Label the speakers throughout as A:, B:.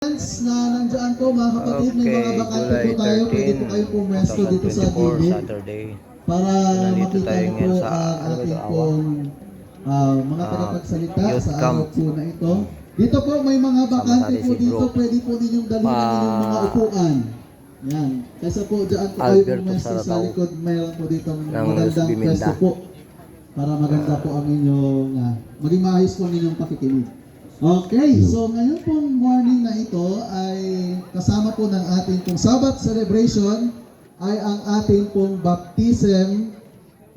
A: Na nandiyan po mga kapatid, may mga bakante po tayo, pwede po kayo pumwesto dito sa gilid para makita niyo po ang ating pong mga tagapagsalita sa araw po na ito. Dito po may mga bakante po dito, pwede po ninyong dalhin ang inyong mga upuan. Yan, kaysa po dyan po kayo pumwesto sa likod, mayroon po dito magandang pwesto po para maganda po ang inyong, maging maayos po ang inyong pakikinig. Okay, so ngayon pong morning na ito ay kasama po ng ating pong Sabbath celebration ay ang ating pong baptism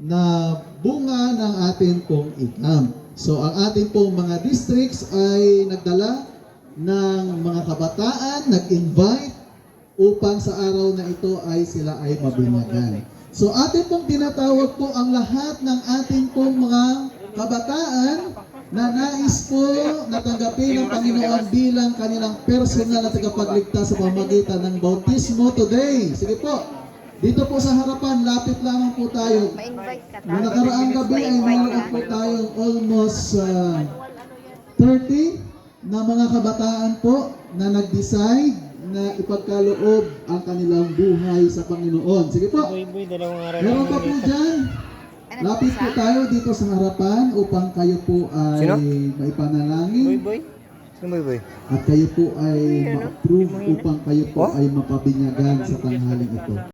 A: na bunga ng ating pong ikam. So ang ating pong mga districts ay nagdala ng mga kabataan, nag-invite upang sa araw na ito ay sila ay mabinyagan. So ating pong tinatawag po ang lahat ng ating pong mga kabataan na nais po natanggapin ng Panginoon bilang kanilang personal na tagapagligtas sa pamamagitan ng bautismo today. Sige po, dito po sa harapan, lapit lamang po tayo. Noong nakaraang gabi ay mayroon po tayong almost 30 na mga kabataan po na nag-decide na ipagkaloob ang kanilang buhay sa Panginoon. Sige po, meron pa po dyan. Lapit po tayo dito sa harapan upang kayo po ay maipanalangin. At kayo po ay ma-approve upang kayo po ay mapabinyagan sa tanghaling ito.